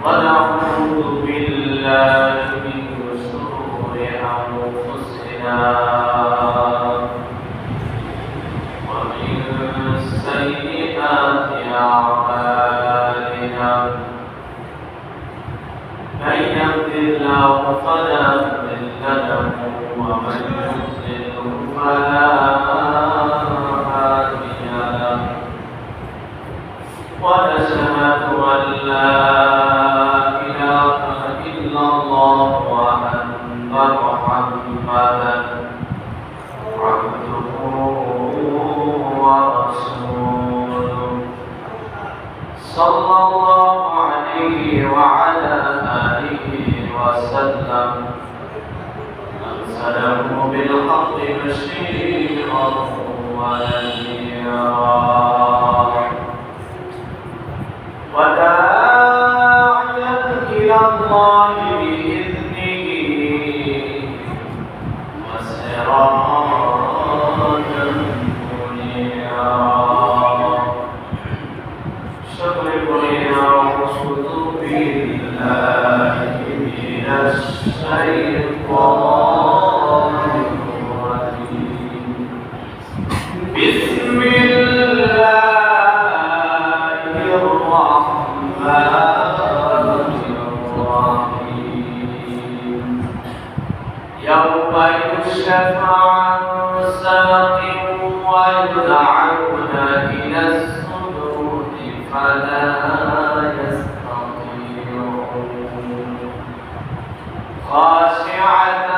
ونعوذ بالله من شرور أنفسنا ومن سيئات أعمالنا من يهد الله فلا مضل له ومن يضلل فلا هادي له ونشهد أن لا إله إلا الله وأن محمدا عبده ورسوله صلى الله عليه وعلى آله وسلم أرسله بالحق بشيرا ونذيرا وداعيا إلى الله بإذنه وسراجا منيرا شكر أعوذ بالله من الشيطان الرجيم بسم الله يوم يكشف عن ساق ويدعون إلى السجود فلا يستطيعون خاشعة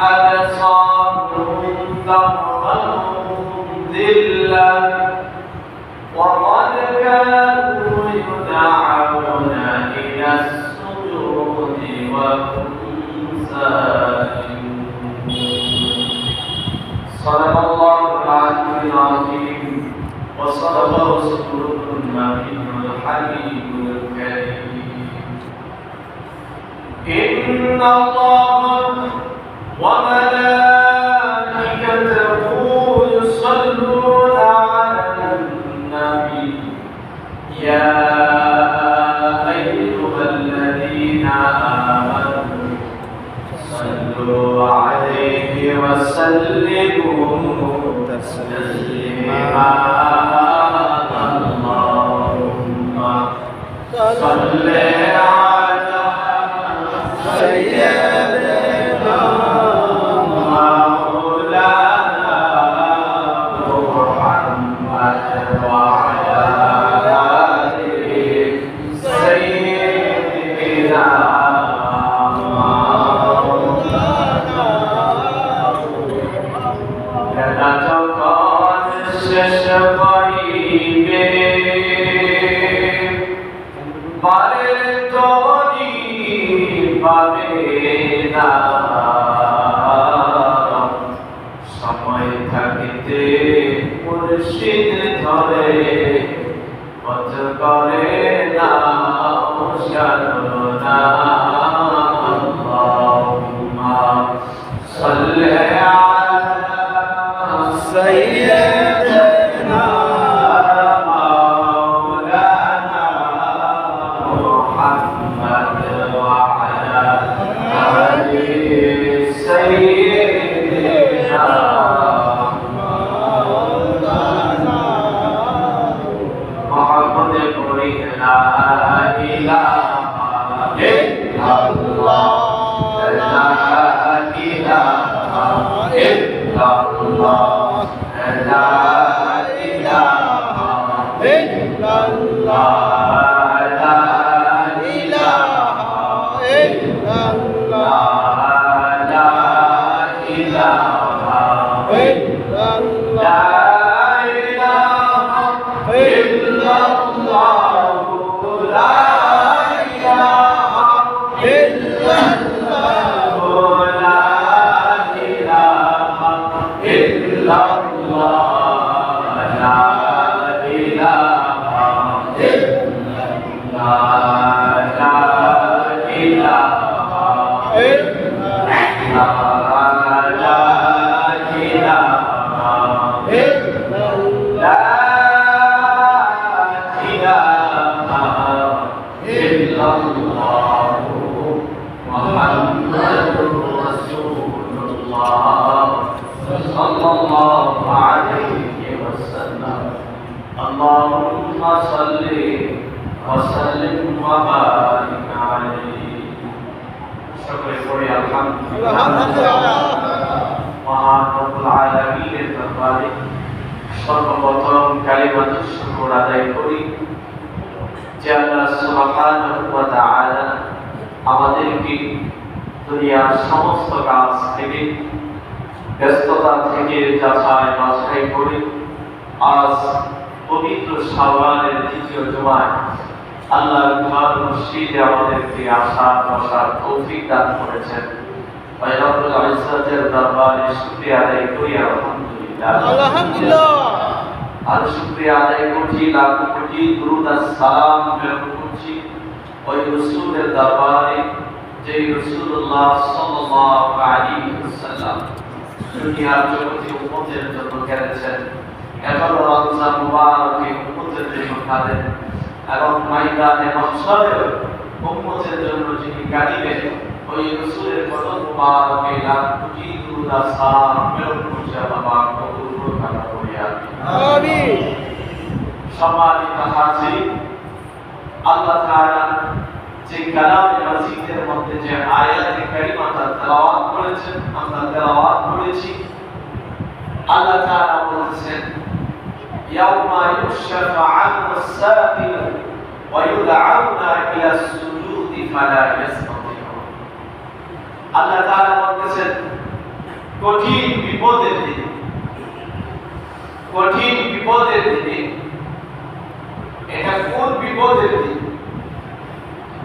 أبصارهم ترهقهم ذلة وقد كانوا يدعون إلى السجود وهم سالمون صدق الله العلي العظيم وصدق رسوله النبي الحبيب الكريم إن الله وملائكته يصلون على النبي يا أيها الذين آمنوا صلوا عليه وسلموا تسليما اللهم صل على سيدنا مولانا محمد وعلى آله سيدنا সময় থাকিতে মুর্শিদ ধরে পথ করে না সাধনা আল্লাহুম্মা সাল্লি আলা সাইয়্যিদিনা মাওলানা মুহাম্মদ ওয়া আলা আলি সাইয়্যিদিনা মাওলানা মুহাম্মদ পড়ি লা ইলাহা ইল্লাল্লাহ লা ইলাহা ইল্লাল্লাহ লা ইলাহা ইল্লাল্লাহ লা ইলাহা ইল্লাল্লাহ লা ইলাহা ইল্লাল্লাহ লা ইলাহা ইল্লাল্লাহ লা ইলাহা ইল্লাল্লাহ লা ইলাহা আলহামদুলিল্লাহ। মহান রব্বুল আলামিনের দরবারে সর্বপ্রথম কালিমাতুশ শুকর আদায় করি যে আল্লাহ সুবহানাহু ওয়া তাআলা আমাদেরকে দুনিয়ার সমস্ত কাজ থেকে ব্যস্ততা থেকে যাচাই বাছাই করে আজ পবিত্র শাওয়ালের দ্বিতীয় জুমায় আল্লাহর ঘর মসজিদে আমাদেরকে আসার বসার তৌফিক দান করেছেন। রব্বুল ইজ্জতের দরবারে শুকরিয়া আদায় করি আলহামদুলিল্লাহ। আলহামদুলিল্লাহ। আর শুকরিয়া আদায় করছি, লাখ কোটি দুরূদ আর সালাম প্রেরণ করছি ওই রাসূলের দরবারে যে রাসূলুল্লাহ সাল্লাল্লাহু আলাইহি ওয়াসাল্লাম দুনিয়ার জগতে উম্মতের জন্য কেঁদেছেন। এখন রমজান মুবারকে উম্মতের জন্য কাঁদেন এবং ময়দানে মাহশরে উম্মতের জন্য যিনি কাঁদিবেন ওই রাসূলের কদম মুবারকে লাখ কোটি দুরূদ আর সালাম প্রেরণ করছি। আল্লাহ পাক কবুল করুন, আমরা পড়ি আমিন। সম্মানিত হাজির, আল্লাহ তাআলা যে কালামে মাজিদের মধ্যে যে আয়াতে কারিমাটা তেলাওয়াত করেছেন, আমরা তেলাওয়াত করেছি। আল্লাহ তাআলা বলেছেন ইয়াউমা ইউশফা আনহু সাকিন ওয়া ইউদআউনা ইলা সুজুদি ফালা ইয়াসতাতিউন। আল্লাহ তাআলা বলেছেন কঠিন বিপদের দিন, কঠিন বিপদের দিনে। এটা কোন বিপদের দিন?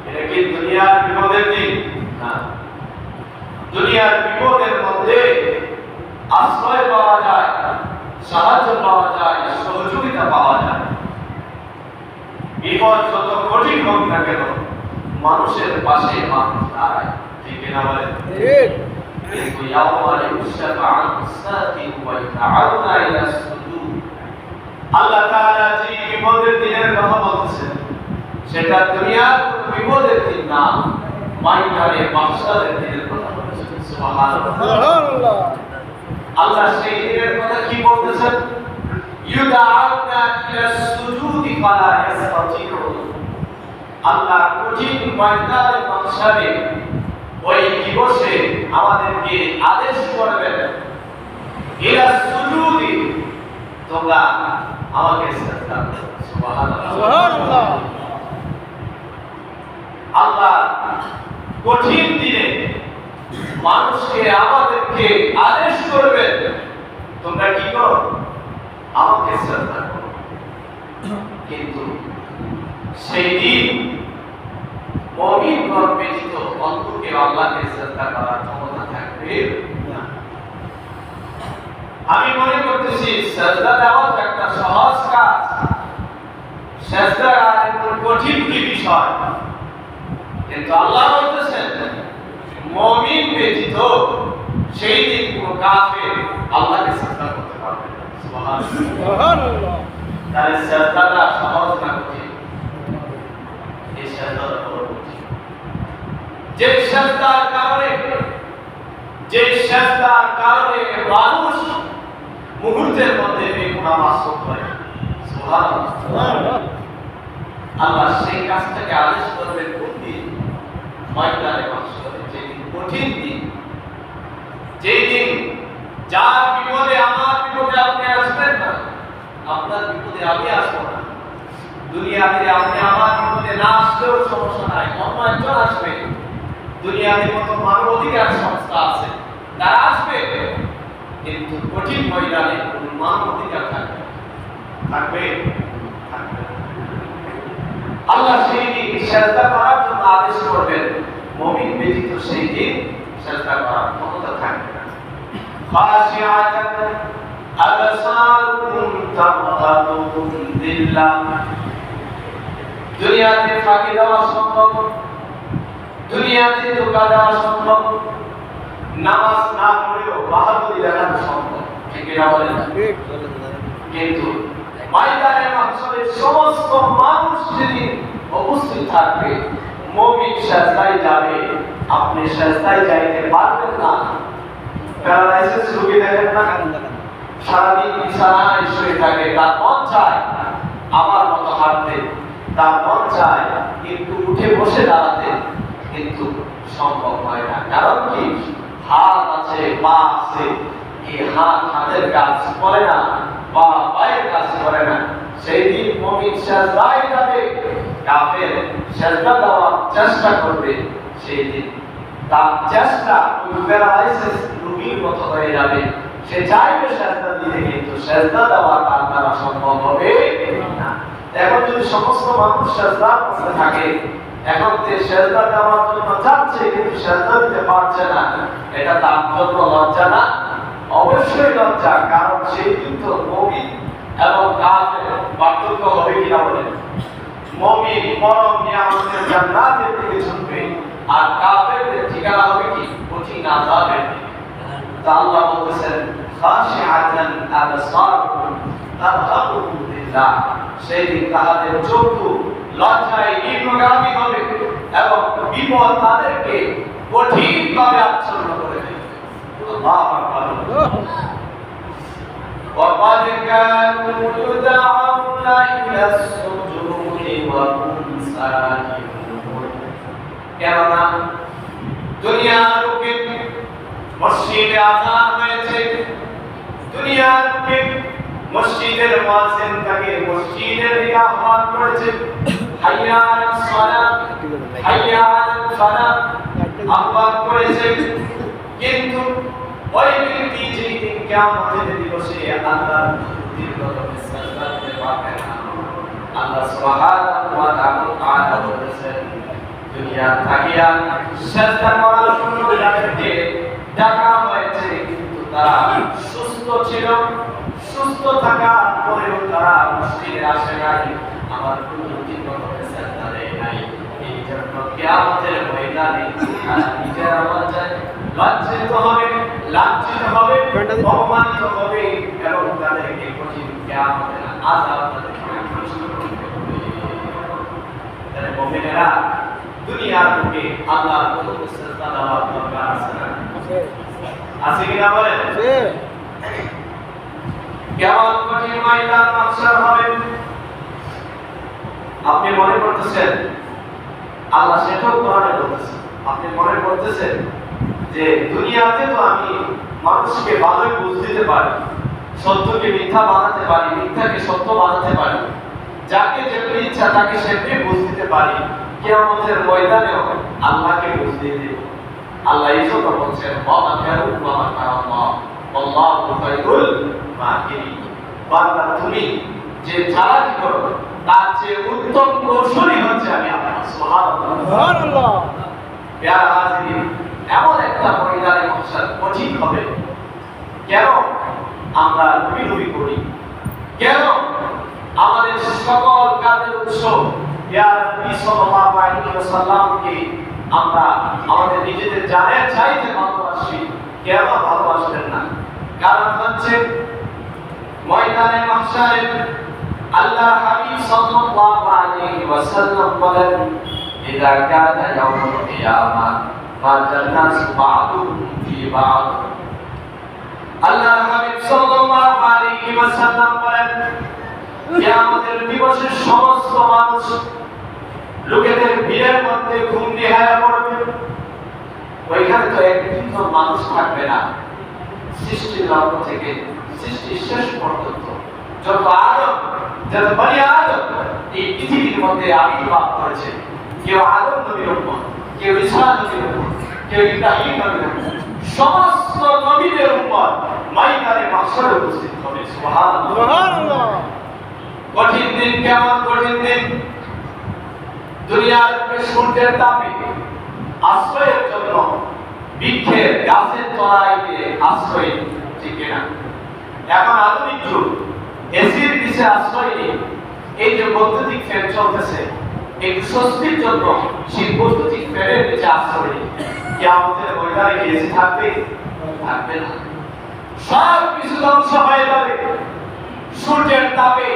এটা কি দুনিয়ার বিপদের দিন? না। দুনিয়ার বিপদের মধ্যে আশ্রয় পাওয়া যায়, সাহায্য পাওয়া যায়, সহযোগিতা পাওয়া যায়। বিপদ যত কঠিন হোক না কেন মানুষের পাশে মানুষ দাঁড়ায়, ঠিক না বলেন? ঠিক। কিন্তু ইয়াউমা ইউশফা আনহু সাকিন ওয়া ইউদআউনা ইলা সুজুদ। আল্লাহ তাআলা যে বিপদের দিনের কথা বলছেন সেটা দুনিয়ার কোনো বিপদের দিন না, ময়দানে মাহশরের দিনের কথা বলছেন। সুবহানাল্লাহ। সুবহানাল্লাহ। আল্লাহ সেই দিনের কথা কি বলতেছেন? ইউদআউনা ইলা সুজুদি ফালা ইয়াসতাতিউন। আল্লাহ কঠিন ময়দানে মাহশরে ওই দিবসে আমাদেরকে আদেশ করবেন ইলা সুজুদি, তোমরা আমাকে সিজদা করো। সুবহানাল্লাহ। সুবহানাল্লাহ। আল্লাহ কঠিন দিনে মানুষকে আমাদেরকে আদেশ করবেন তোমরা কি করো? আমাকে সিজদা করো। কিন্তু সেই দিন মুমিনগণ ব্যতীত অন্য কেউ আল্লাহকে সিজদা করার ক্ষমতা থাকবে না। আমি মনে করতেছি সিজদা দেওয়া একটা সহজ কাজ, সিজদা এমন কঠিন কি বিষয়? কিন্তু আল্লাহ বলতেছেন মুমিন ব্যতীত সেই দিন কোন কাফের আল্লাহকে সিজদা করতে পারবে না। সুবহানাল্লাহ। সুবহানাল্লাহ। তাহলে সিজদাটা সহজ না কঠিন? এই সিজদাটা বড় কঠিন। যে সিজদার কারণে মানুষ মুহূর্তের মধ্যে বেগুনাহ মাসুম হয়। সুবহানাল্লাহ। সুবহানাল্লাহ। আল্লাহ সেই কাজটাকে আদেশ করবেন কোন দিন? ময়দানে মাহশরে, যেদিন কঠিন দিন, যেই দিন যার বিপদে আমার বিপদে আপনি আসবেন না, আপনার বিপদে আমি আসবো না। দুনিয়াতে আপনি আমার বিপদে না আসলেও সমস্যা নাই, অন্য একজন আসবে। দুনিয়াতে কত মানব অধিকার সংস্থা আছে, তারা আসবে, কিন্তু কঠিন ময়দানে কোন মানব অধিকার থাকবে থাকবে থাকবে না। আল্লাহ সেই দিন সিজদা করার জন্য আদেশ করবেন, মুমিন ব্যতীত সেই দিন সিজদা করার ক্ষমতা থাকবে না। খাশিআতান আবসারুহুম তারহাকুহুম যিল্লাহ। দুনিয়াতে ফাঁকি দেওয়া সম্ভব, দুনিয়াতে ধোঁকা দেওয়া সম্ভব, নামাজ না পড়লেও বাহাদুরি দেখানো সম্ভব, ঠিক না বলেন? ঠিক। কিন্তু ময়দানে মাহশরে সমস্ত মানুষ যেদিন উপস্থিত থাকবে, মুমিন সিজদায় যাবে, আপনি সিজদায় যাইতে পারবেন না। প্যারালাইসিস রোগী দেখেন না, সারাদিন বিছানায় শুয়ে থাকে, তার মন চায় আমার মতো হাঁটতে, তার মন চায় কিন্তু উঠে বসে দাঁড়াতে, কিন্তু সম্ভব হয় না। কারণ কি? হাত আছে, পা আছে, এই হাতের কাজ করে না, পা পায়ের কাজ করে না, সেই দিন মুমিন সিজদায় যাবে, কাফের সিজদা দেওয়ার চেষ্টা করবে, সেই দিন তার চেষ্টা ওই প্যারালাইসিস রোগীর মতো হয়ে যাবে। সে চাইবে সিজদা দিতে, কিন্তু সিজদা দেওয়া তার দ্বারা সম্ভব হবে না। এখন যদি সমস্ত মানুষ সিজদা করতে থাকে, এখন যে সিজদা দেওয়ার জন্য যাচ্ছে কিন্তু সিজদা দিতে পারছে না, এটা তার জন্য লজ্জা না? অবশ্যই লজ্জা, কারণ সেই দিন তো মুমিন এবং কাফের পার্থক্য হবে কিনা বলেন? মুমিন পরম নিয়ামতের জান্নাতের দিকে ছুটবে, আর কাফেরদের ঠিকানা হবে কি? কঠিন আযাবের দিকে। তা আল্লাহ বলতেছেন খাশিআতান আবসারুহুম তারহাকুহুম যিল্লাহ, সেই দিন তাদের চক্ষু লজ্জায় নিম্নগামী হবে এবং বিপদ তাদেরকে কঠিনভাবে আচ্ছন্ন করে দেবে। আল্লাহু আকবার। وقد كانوا يدعون إلى السجود وهم سالمون। কেননা দুনিয়ার বুকে মসজিদে আযান হয়েছে, দুনিয়ার বুকে মসজিদের মুয়াজ্জিন তাকে মসজিদের দিকে আহ্বান করেছে, হাইয়া আলাস সালাত, হাইয়া আলাল ফালাহ আহ্বান করেছে, কিন্তু ওই ব্যক্তি যেই দিন কিয়ামতের দিবসে আল্লাহর দীর্ঘতম সিজদা দিতে পারবে না, আল্লাহ সুবহানাহু ওয়া তাআলা বলেছেন দুনিয়া থাকিয়া সিজদা করার জন্য তাদেরকে ডাকা হয়েছে, কিন্তু তারা সুস্থ ছিল, সুস্থ থাকার পরেও তারা মসজিদে আসে নাই, আমার দীর্ঘতম সিজদা দেয় নাই। এই জন্য কিয়ামতের ময়দানে তারা নিজেরা লজ্জিত হবে, লাঞ্ছিত হবে, অপমানিত হবে এবং তাদেরকে কঠিন কিয়ামতের আযাব তাদেরকে কষ্ট করতে হবে। তাহলে মুমিনেরা দুনিয়ার বুকে আল্লাহর কদমে সিজদা দেওয়ার দরকার আছে না? আছে কি না বলেন? কেমন কঠিন ময়দান মাহশার হবে আপনি মনে করতেছেন? আল্লাহ সেটাও কোরআনে বলেছেন। আপনি মনে করতেছেন যে দুনিয়াতে তো আমি মানুষকে ভালোই বুঝ দিতে পারি, সত্যকে মিথ্যা বানাতে পারি, মিথ্যাকে সত্য বানাতে পারি, যাকে যেমনি ইচ্ছা তাকে সেমনি বুঝ দিতে পারি, কিয়ামতের ময়দানেও আল্লাহকে বুঝ দিয়ে দেব। আল্লাহ এই জন্য বলছেন ওয়া কারু ওয়া কারাল্লাহ আল্লাহু খায়রুল মাকিরিন। বান্দা তুমি যে চালাকি করো তার চেয়ে উত্তম কৌশলী হচ্ছে আমি আল্লাহ। সুবহানাল্লাহ। প্রিয় হাজিরিন, এমন একটা ময়দানে মাহশার কঠিন হবে। কেন আমরা নবী করি? কেন আমাদের সকল কাজের উৎস ইয়া নবী সাল্লাল্লাহু আলাইহি ওয়াসাল্লামকে আমরা আমাদের নিজেদের জানের চাইতে ভালোবাসি? কেন ভালোবাসবেন না? কারণ হচ্ছে ময়দানে মাহশারে আল্লাহ হাবিব সাল্লাল্লাহু আলাইহি ওয়াসাল্লাম বলেন ইযা কানা ইয়াউমুল কিয়ামাহ ফাজান্নাস বা'দুহুম ফি বা'দ। আল্লাহ হাবিব সাল্লাল্লাহু আলাইহি ওয়াসাল্লাম বলেন কিয়ামতের দিবসে সমস্ত মানুষ লোকেদের ভিড়ের মধ্যে ঘুমটি হারা পড়বে। ওইখানে তো একজন মানুষ থাকবে না, সৃষ্টির লগ্ন থেকে সৃষ্টির শেষ পর্যন্ত যত আদম, যত বনি আদম এই পৃথিবীর মধ্যে আবির্ভাব করেছে, কেউ আদম নবীর উম্মত, কেউ ঈসা নবীর উম্মত, কেউ ইব্রাহিম নবীর উম্মত, সমস্ত নবীদের উম্মত ময়দানে মাহশারে উপস্থিত হবে। সুবহানাল্লাহ। কঠিন দিন, কেমন কঠিন দিন! দুনিয়ার সূর্যের তাপে আশ্রয়ের জন্য বৃক্ষের গাছের তলায় গিয়ে আশ্রয়, ঠিক না? এখন আধুনিক যুগ, এসির নিচে আশ্রয় নেই। এই যে বৈদ্যুতিক ফ্যান চলতেছে, একটু স্বস্তির জন্য সেই বৈদ্যুতিক ফ্যানের নিচে আশ্রয় নেই। কিয়ামতের ময়দানে কি এসি থাকবে? থাকবে না। সব কিছু ধ্বংস হয়ে যাবে সূর্যের তাপে।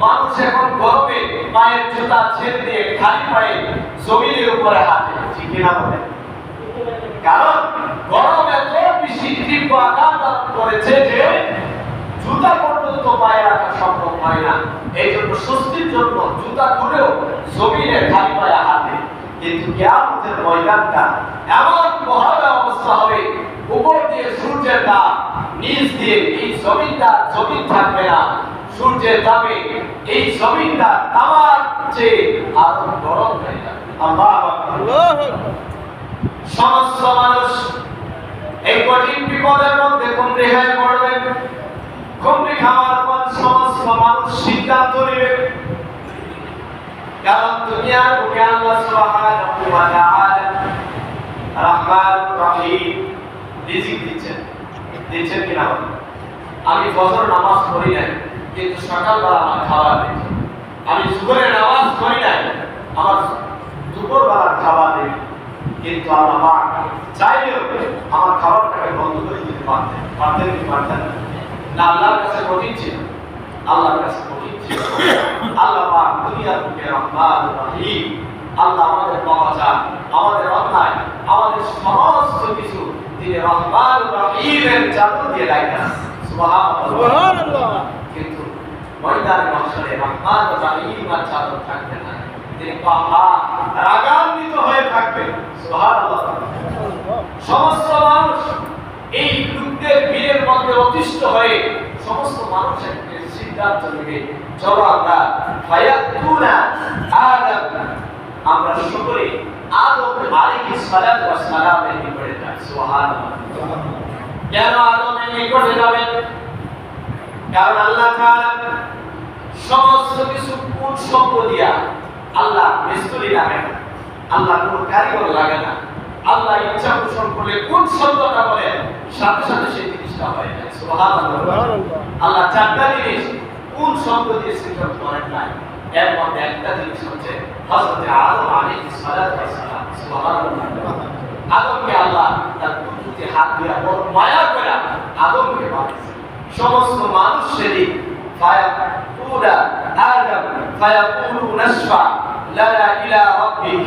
মানুষ এখন গরমে পায়ের জুতা ছেড়ে দিয়ে খালি পায়ে জমিনের উপরে হাঁটে, ঠিক না বলে? কারণ গরম এত বেশি তীব্র আঘাত করেছে যে জুতা পর্যন্ত পায়ে রাখা সম্ভব হয় না। এই জন্য স্বস্তির জন্য জুতা খুলেও জমিনে খালি পায়ে হাঁটে। কিন্তু কিয়ামতের ময়দানটা এমন ভয়াবহ অবস্থা অবস্থা হবে, উপর দিয়ে সূর্যের তাপ, নিচ দিয়ে এই জমিন থাকবে না, সূর্যের তাপে এই জমিনটা তামার চেয়ে আরো গরম হয়ে যাবে। আল্লাহু আকবার। সমস্ত মানুষ এই কঠিন বিপদের মধ্যে কুমড়ি হয়ে পড়বে। কুমড়ি খাওয়ার পর সমস্ত মানুষ সিদ্ধান্ত নেবে, কারণ দুনিয়ার বুকে আল্লাহ সুবহানাহু ওয়া তাআলা রহমানুর রহিম রিজিক দিচ্ছেন কিনা? আমি ফজর নামাজ পড়ি নাই, কিন্তু সকালবেলা আমার খাবার দিচ্ছে। আমি জোহরের নামাজ পড়ি নাই, আমার দুপুরবেলার খাবার দেবে। কিন্তু আল্লাহ পাক চাইলেও আমার খাবারটাকে বন্ধ করে দিতে পারতেন কি পারতেন না? আল্লাহর কাছে কঠিন ছিল, আল্লাহর কাছে কঠিন ছিল। আল্লাহ পাক দুনিয়ার বুকে রহমানুর রহিম। আল্লাহ আমাদের পাওয়া যায়, আমাদের অন্যায়, আমাদের সমস্ত কিছু তিনি রহমানুর রহিমের চাদর দিয়ে রাখেন। সুবহানাল্লাহ। কিন্তু ময়দানে মাহশরে রহমানুর রহিমের চাদর থাকবে না, তিনি রাগান্বিত হয়ে থাকবে। সুবহানাল্লাহ। সমস্ত মানুষ এই যুদ্ধের বীরের মধ্যে অতিষ্ঠ হয়ে সমস্ত মানুষ একটা সিদ্ধান্ত নেবে, চলো আমরা ফায়াতুনা আদম, আমরা সকলে আদম আলাইহিস সালাতু ওয়াস সালামের নিকটে যাই। সুবহানাল্লাহ। কেন আদমের নিকটে যাবেন? কারণ আল্লাহ তাআলা সমস্ত কিছু কোন সম্পদিয়া আল্লাহ মিস্ত্রি লাগে না, আল্লাহ কোনো কারিগর লাগে না। আল্লাহ ইচ্ছা পোষণ করলে কোন শব্দটা বলে সাথে সাথে সেই জিনিসটা হয়ে যায়। সুবহানাল্লাহ। আল্লাহ চারটা জিনিস কোন শব্দ দিয়ে সৃজন করেন নাই, এর মধ্যে একটা জিনিস হচ্ছে হযরত আদম আলাইহিস সালাতু ওয়াস সালাম। সুবহানাল্লাহ। আদমকে আল্লাহ তার কুদরতি হাত দিয়ে বড় মায়া করে আদমকে বানিয়েছেন। সমস্ত মানুষ সেদিন ফায়াকুলা আদম ফায়াকুলু নাশফা লানা ইলা রাব্বিক,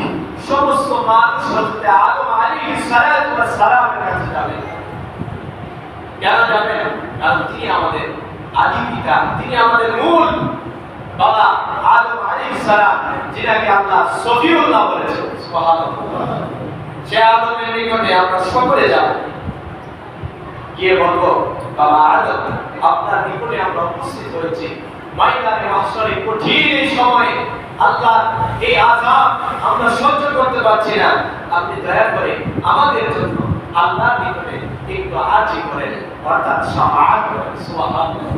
সমস্ত মানুষ হযরত আদম আলাইহিস সালাতু ওয়াস সালামের কাছে যাবে। কেন যাবে? কারণ তিনি আমাদের আদি পিতা, তিনি আমাদের মূল বাবা আদম আলাইহিস সালাম, যিনাকে আল্লাহ সফিউল্লাহ বলেছেন। সুবহানাল্লাহ। সে আদমের নিকটে আমরা সকলে যাব, গিয়ে বলবো, বাবা আদম, আপনার নিকটে আমরা উপস্থিত হয়েছি। ময়দানে মাহশরে কঠিন এই সময়ে আল্লাহ এই আযাব আমরা সহ্য করতে পারছি না, আপনি দয়া করে আমাদের জন্য আল্লাহর নিকটে একটু আরজি করেন, অর্থাৎ শাফাআত করেন। সুবহানাল্লাহ।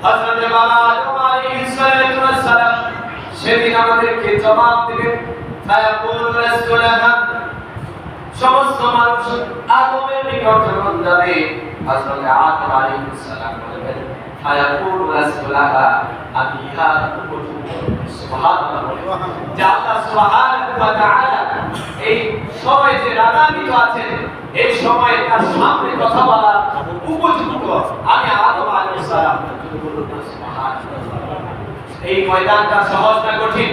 হযরত বাবা আদম আলাইহিস সালাতু ওয়াস সালাম সেদিন আমাদেরকে জবাব দিবেন, ফায়াকুলু রাসূলুল্লাহ। সমস্ত মানুষ আদমের নিকটে যখন যাবে, হযরত আদম আলাইহিস সালাম বলবেন, ফায়াকুলু রাসূলুল্লাহ, আমি ইহা উপযুক্ত। সুবহানাল্লাহ। যে আল্লাহ সুবহানাহু ওয়া তাআলা এই সময় যে রাগান্বিত আছেন, এই সময় তার সামনে কথা বলার উপযুক্ত আমি আদম আলাইহিস সালাম। সুবহানাল্লাহ। এই ময়দানটা সহজ না কঠিন?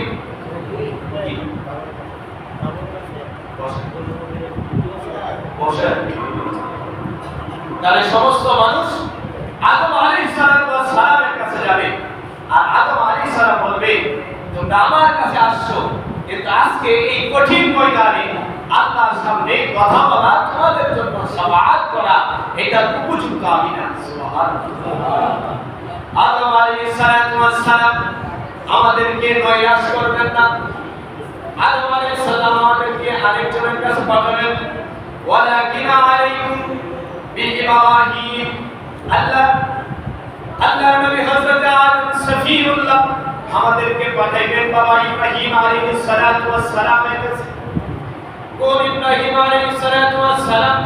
তাহলে সমস্ত মানুষ আদম আলাইহিস সালামের কাছে যাবে, আর আদম আলাইহিস সালাম বলবে, তোমরা আমার কাছে আসছো, কিন্তু আজকে এই কঠিন ময়দানে আল্লাহর সামনে কথা বলা, তোমাদের জন্য শাফাআত করা, এটা উপযুক্ত আমি না। সুবহানাল্লাহ। আদম আলাইহিস সালাম আমাদেরকে নৈরাশ করবেন না। আদম আলাইহিস সালাম আমাদেরকে আরেকজনের কাছে পাঠাবেন, ওয়ালাকিন আলাইকুম বিইব্রাহিম। আল্লাহ নবী হযরত আদম সফিউল্লাহ আমাদেরকে পাঠাইবেন বাবা ইব্রাহিম আলাইহিস সালাতু ওয়াস সালামের কাছে। কোন ইব্রাহিম আলাইহিস সালাতু ওয়াস সালাম?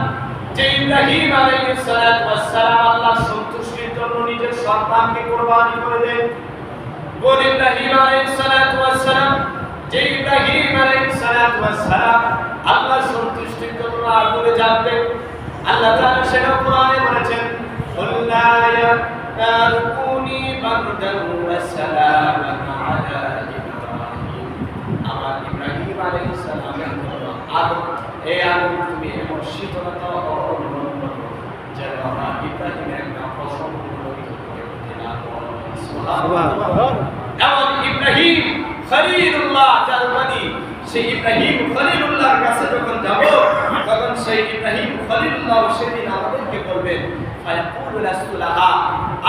যে ইব্রাহিম আলাইহিস সালাতু ওয়াস সালাম আল্লাহর সন্তুষ্টির জন্য নিজের সন্তানকে কুরবানি করে দেন। কোন ইব্রাহিম আলাইহিস সালাতু ওয়াস সালাম? যে ইব্রাহিম আলাইহিস সালাতু ওয়াস সালাম আল্লাহর সন্তুষ্টির জন্য আগুনে জ্বলতেন। আল্লাহ তাআলা সেটা কোরআনে বলেছেন, কুল্লা ইয়া নারকুনি বারদান ওয়া সালামান আলা ইব্রাহিম। আমার ইব্রাহিম আলাইহিস সালামের জন্য আগুন, এই আগুন তুমি এমন শীতলতা অবলম্বন করো যেন আমার ইব্রাহিমের নাম অসম্পূর্ণ করে না। সুবহানাল্লাহ। এমন ইব্রাহিম খলিলুল্লাহ জালমানি, সেই ইব্রাহিম খলিলুল্লাহর কাছে যখন যাব, তখন সেই ইব্রাহিম খলিলুল্লাহ সেদিন আমাদেরকে বলবেন ফায়াকুলু লাসুলাহা,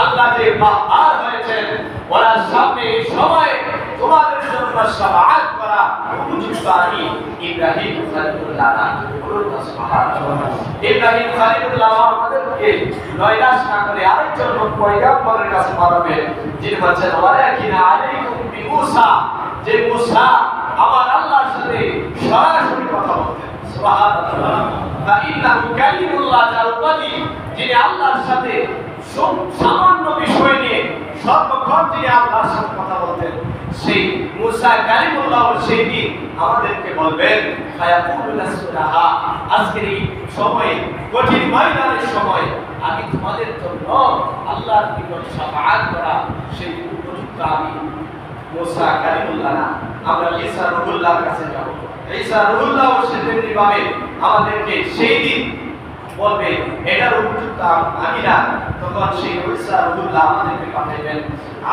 আল্লাহ যে বাহার হয়েছেন ওনার সামনে এই সময় তোমাদের জন্য শাফাআত করা উপযুক্ত আমি ইব্রাহিম খলিলুল্লাহ না। সুবহানাল্লাহ। ইব্রাহিম খলিলুল্লাহ আমাদেরকে নয়রাশ না করে আরেকজন পয়গম্বরের কাছে পাঠাবেন, যিনি বলেছেন ওয়ালাকিন আলাইকুম বিমূসা, যে মূসা আমার আল্লাহর সাথে সরাসরি কথা বলতেন। সুবহানাল্লাহ। ফাইন্নাহু কালিমুল্লাহ জালবাদি, যিনি আল্লাহর সাথে সামান্য বিষয় নিয়ে সর্বক্ষণ যিনি আল্লাহর সাথে কথা বলতেন, সেই মূসা কালিমুল্লাহ সেই দিন আমাদেরকে বলবেন ফায়াকুলু লাসুলাহা, আজকের এই সময়ে কঠিন ময়দানের সময় আমি তোমাদের জন্য আল্লাহর নিকট শাফাআত করা সেই উপযুক্ত আমি মূসা কালিমুল্লাহ না। আমরা ঈসা রূহুল্লাহর কাছে যাব। ঈসা রূহুল্লাহ সেদিন ভাবে আমাদেরকে সেই দিন বলবে এটার উপযুক্ত আমি না। তখন সেই ঈসা রূহুল্লাহ আমাদেরকে পাঠাবেন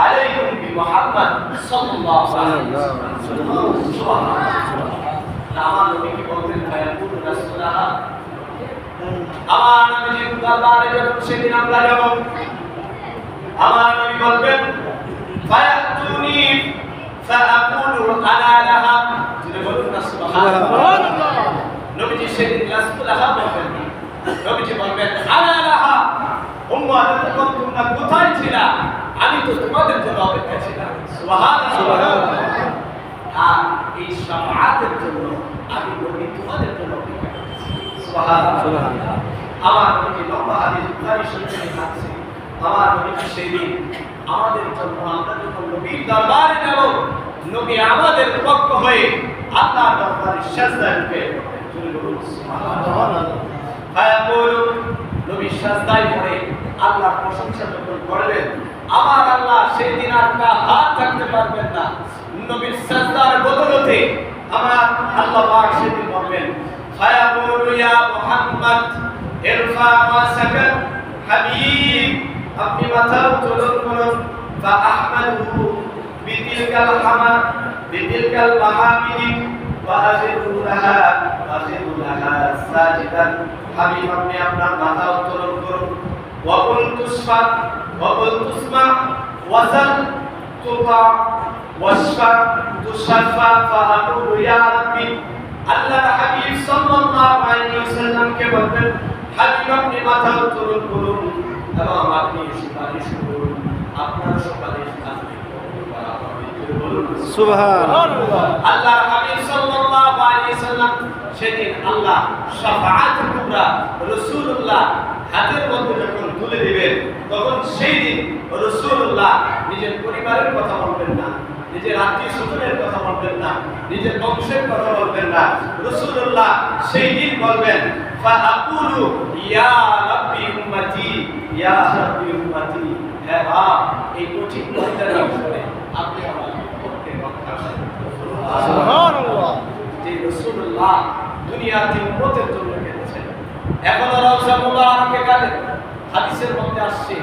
আলাইকুম বি মুহাম্মদ সাল্লাল্লাহু আলাইহি ওয়াসাল্লাম। সুবহানাল্লাহ। আমার নবী কি বলতেন ফায়াকুলু রাসূলুল্লাহ, আমার নবীর দরবারে যখন সেদিন আমরা যাব, আমার নবী বলবেন ফায়াতুনি ফাআকুলু আনা লাহা, যিনি বলুন না সুবহানাল্লাহ। নবীজি সেদিন রাসূলুল্লাহ বলবেন, নবীজি বলবেন আনা লাহা, উম্মাহ তখন তোমরা কোথায় ছিলা, আমি তো তোমাদের জন্য অপেক্ষা ছিলাম। সুবহানাল্লাহ। আর এই শাফাআতের জন্য আমি নবী তোমাদের জন্য অপেক্ষা করছি। সুবহানাল্লাহ। আমার নবী লম্বা হাদিস বুখারী শরীফে আছে, আমার নবী সেদিন আমাদের জন্য আমরা যখন নবীর দরবারে যাব, নবী আমাদের পক্ষ হয়ে আল্লাহর দরবারে সিজদায় উঠে সুবহানাল্লাহ। ফায়াকুলু, নবী সিজদায় পড়ে আল্লাহর প্রশংসা যখন করবেন, আমার আল্লাহ সেই দিন আর হাত রাখতে পারবেন না। নবীর সিজদার বদলতে আমার আল্লাহ পাক সেদিন বলবেন ফায়াকুলু ইয়া মুহাম্মদ ইরফা রাসাকা হাবিব, আপনি মাথা উত্তোলন করুন। ফাআহমাদুহু বিতিলকাল হামাদ বিতিলকাল মাহামিদি ওয়াজিদু লাহা সাজিদান, হাবিব আপনি আপনার মাথা উত্তোলন করুন। ওয়া কুল তুসফা ওয়া কুল তুসমা ওয়াজাল তুতা ওয়াশফা তুশফা ফাআকুলু ইয়া রাব্বি, আল্লাহর হাবিব সাল্লাল্লাহু আলাইহি ওয়াসাল্লামকে বলবেন হাবিব আপনি মাথা উত্তোলন করুন এবং আপনি সুপারিশ করুন, আপনার সুপারিশ আপনি করুন। সুবহানাল্লাহ। আল্লাহর হাবিব সাল্লাল্লাহু আলাইহি ওয়াসাল্লাম সেদিন আল্লাহ শাফাআতুল কুবরা রাসূলুল্লাহ হাতের মধ্যে যখন তুলে দিবেন, তখন সেই দিন রাসূলুল্লাহ নিজের পরিবারের কথা বলবেন না, নিজের আত্মীয় স্বজনের কথা বলবেন না, নিজের বংশের কথা বলবেন না। রাসূলুল্লাহ সেই দিন বলবেন ফাআকুলু ইয়া রাব্বি উম্মতি ইয়া রাব্বি উম্মতি, হে বাপ এই কঠিন ময়দানে আসলে আপনি আমার উম্মতকে রক্ষা করুন। সুবহানাল্লাহ। যে রাসূলুল্লাহ দুনিয়াতে উম্মতের জন্য গেছেন, এখনো রওজা মুবারকে গেলেন। হাদিসের মধ্যে আসছে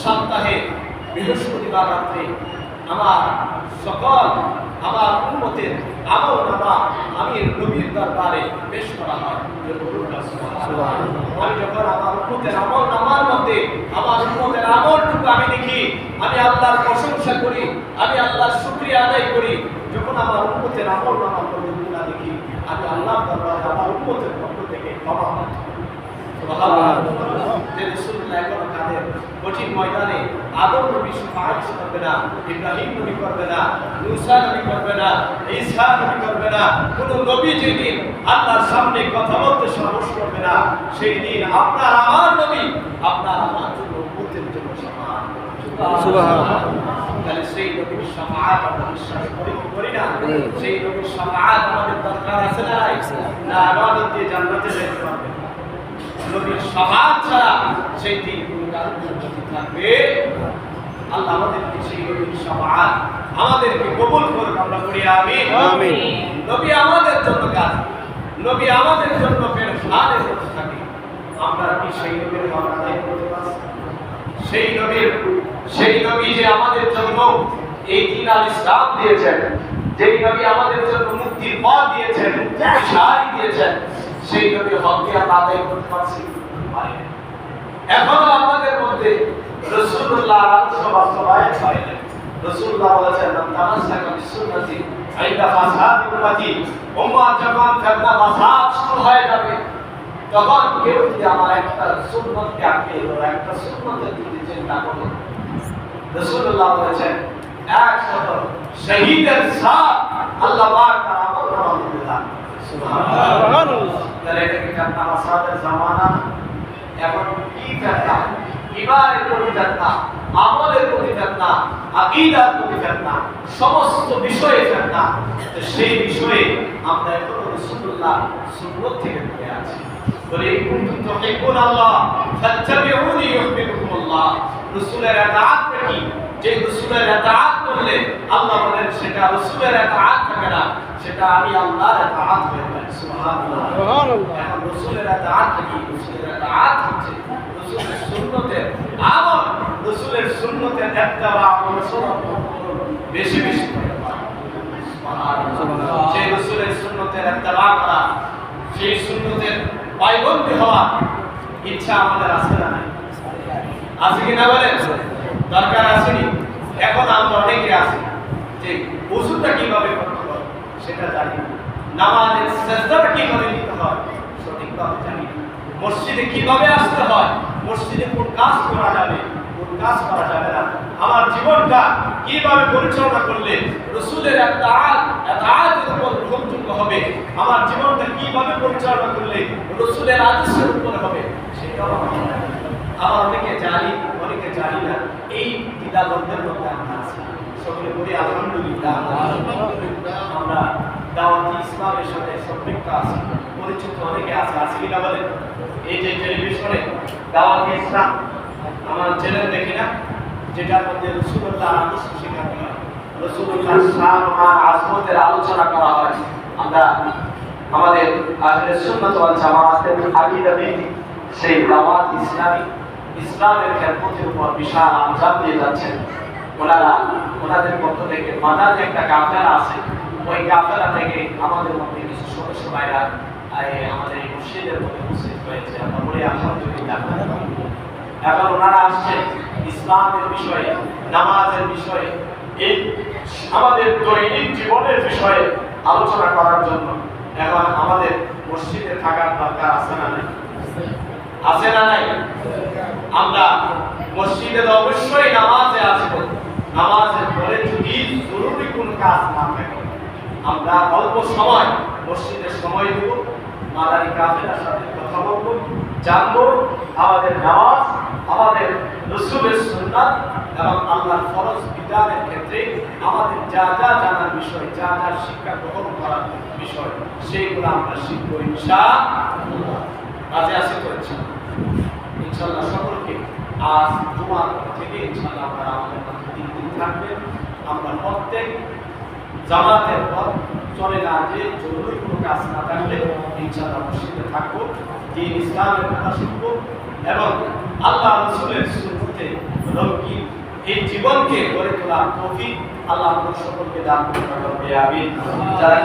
সপ্তাহে বৃহস্পতিবার রাতে আমার সকল আমার উম্মতের আমলনামা আমি নবীর দরবারে পেশ করা হয়। আমি যখন আমার উম্মতের আমলনামার মধ্যে আমার উম্মতের আমলটুকু আমি দেখি, আমি আল্লাহর প্রশংসা করি, আমি আল্লাহর শুকরিয়া আদায় করি। যখন আমার উম্মতের আমলনামার মধ্যে দেখি, আমি আল্লাহর দরবারে আমার উম্মতের পক্ষ থেকে ক্ষমা প্রার্থনা করি। যে রাসূলুল্লাহ এখন কাদের কঠিন ময়দানে আদম নবী সুপারিশ করবে না, ইব্রাহিম নবী করবে না, মূসা নবী করবে না, ঈসা নবী করবে না, কোন নবী যেদিন আল্লাহর সামনে কথা বলতে সাহস করবে না, সেই দিন আপনার আমার নবী আপনার আমার জন্য উম্মতের জন্য শাফাআত করবে। সুবহানাল্লাহ। তাহলে সেই নবীর শাফাআত আমরা বিশ্বাস করি না? সেই নবীর শাফাআত আমাদের দরকার আছে না? না আমাদের দিয়ে জান্নাতে যেতে পারবে না। নবীর শাফাআত ছাড়া সেই দিন কোন কারণ থাকবে। আল্লাহ আমাদেরকে সেই নবীর শাফাআত আমাদেরকে কবুল করুন, আমরা বলি আমিন। আমিন। নবী আমাদের জন্য কাজ, নবী আমাদের জন্য পেরেশানে হতে থাকে, আমরা কি সেই নবীর হক আদায় করতে পারছি? সেই নবী যে আমাদের জন্য এই দ্বীন আল ইসলাম দিয়েছেন, যেই নবী আমাদের জন্য মুক্তির পথ দিয়েছেন, দিশারি দিয়েছেন, সেই যদি হককে আমরা আদায় করতে পারছি পারি না। এখনো আমাদের মধ্যে রাসূলুল্লাহ আদর্শ বাস্তবায়ন হয় না। রাসূলুল্লাহ বলেছেন তামাসসাকা বিসুন্নতি আইদা ফাসাদ উম্মতি, উম্মত যখন ফিতনা ফাসাদ শুরু হয়ে যাবে তখন কেউ যদি আমার একটা সুন্নতকে আঁকড়ে ধরে একটা সুন্নতের দিকে চিন্তা করে, রাসূলুল্লাহ বলেছেন 100 শহীদের সাথ আল্লাহ পাক তার আমল নামা দিতে দেন। সুবহানাল্লাহ। তাহলে এটা কি ফিতনা ফাসাদের জামানা? এখন কি ফিতনা? ইমানের প্রতি ফিতনা, আমলের প্রতি ফিতনা, আকীদার প্রতি ফিতনা, সমস্ত বিষয়ে ফিতনা। তো সেই বিষয়ে আমরা এখন রাসূলুল্লাহ সুন্নাত থেকে দূরে আছি। বলে কুনতুম তুহিব্বুনাল্লাহ ফাত্তাবিউনি ইউহিব্বুকুমুল্লাহ। রাসূলের ইতাআত কি? যে রাসূলের ইতাআত করলে আল্লাহ বলেন সেটা রাসূলের ইতাআত থাকে না, সেটা আমি আল্লাহর ইতাআত হয়ে যায়। সুবহানাল্লাহ। এখন রাসূলের ইতাআত কি? রাসূলের ইতাআত হচ্ছে রাসূলের সুন্নতের আমল, রাসূলের সুন্নতের ইত্তেবা অনুসরণ বেশি বেশি করে করা। সুবহানাল্লাহ। সেই রাসূলের সুন্নতের ইত্তেবা করা, সেই সুন্নতের পয়গম্বর হওয়া ইচ্ছা আমাদের আছে না? আছে কি না বলেন? দরকার আছে নি? এখন আমরা অনেকে আছি যে ওযুটা কিভাবে করতে হয় সেটা জানি না, নামাজের সিজদাটা কিভাবে নিতে হয় সঠিকভাবে জানি না, মসজিদে কিভাবে আসতে হয়, মসজিদে কোন কাজ করা যাবে কোন কাজ করা যাবে না, আমার জীবনটা কিভাবে পরিচালনা করলে রাসূলের ইতাআতের উপর গ্রহণযোগ্য হবে, আমার জীবনটা কিভাবে পরিচালনা করলে রাসূলের আদর্শের উপর হবে সেটাও আমার অনেকে জানি অনেকে জানি না। এই দ্বিধাদ্বন্দ্বের মধ্যে আমরা আছি। সকলে বলি আলহামদুলিল্লাহ। আমরা দাওয়াতি ইসলামের সাথে সম্পৃক্ত আছি, পরিচিত অনেকে আছে। আছে কিনা বলেন? এই যে টেলিভিশনে দাওয়াতি ইসলাম আমার চ্যানেল দেখি না, যেটার মধ্যে রাসূলুল্লাহ আদর্শ শেখানো হয়, রাসূলুল্লাহ শান ও আজমতের আলোচনা করা হয়। আমরা আমাদের আহলে সুন্নাত ওয়াল জামাতের আকীদা ভিত্তিক সেই দাওয়াত ইসলামের খেদমতের উপর বিশাল আঞ্জাম দিয়ে যাচ্ছেন। ওনাদের পক্ষ থেকে মাদার যে একটা কাফেলা আছে, ওই কাফেলা থেকে আমাদের মধ্যে কিছু সদস্য ভাইরা আমাদের এই মসজিদের মধ্যে উপস্থিত হয়েছে। আমরা বলি আলহামদুলিল্লাহ। এখন ওনারা আসছেন ইসলামের বিষয়ে, নামাজের বিষয়ে, এই আমাদের দৈনিক জীবনের বিষয়ে আলোচনা করার জন্য। এখন আমাদের মসজিদে থাকার দরকার আছে না নাই? আছে না নাই? আমরা মসজিদে অবশ্যই নামাজে আসব। নামাজের পরে যদি জরুরি কোনো কাজ না থাকে আমরা অল্প সময় মসজিদে সময় দেব, মাদানী কাফেলার সাথে কথা বলবো, জানবো আমাদের নামাজ, আমাদের রাসূলের সুন্নাত এবং আল্লাহর ফরজ বিধানের ক্ষেত্রে আমাদের যা যা জানার বিষয়, যা যা শিক্ষা গ্রহণ করার বিষয়, সেইগুলো আমরা শিখবো ইনশাআল্লাহ। আজকে আসে তো ইনশাআল্লাহ সকলকে আজ জুমার থেকে ইনশাআল্লাহ আপনারা আমাদের মধ্যে 3 দিন থাকবেন। আমরা প্রত্যেক জামাতের পর চলে না যে জরুরি কোনো কাজ না থাকলে ইনশাআল্লাহ মসজিদে থাকবো, দিন ইসলামের কথা শিখবো এবং আল্লাহ রাসূলের সুন্নতে রঙিন এই জীবনকে গড়ে তোলার তৌফিক আল্লাহ আমাদের সকলকে দান করুন। আমিন।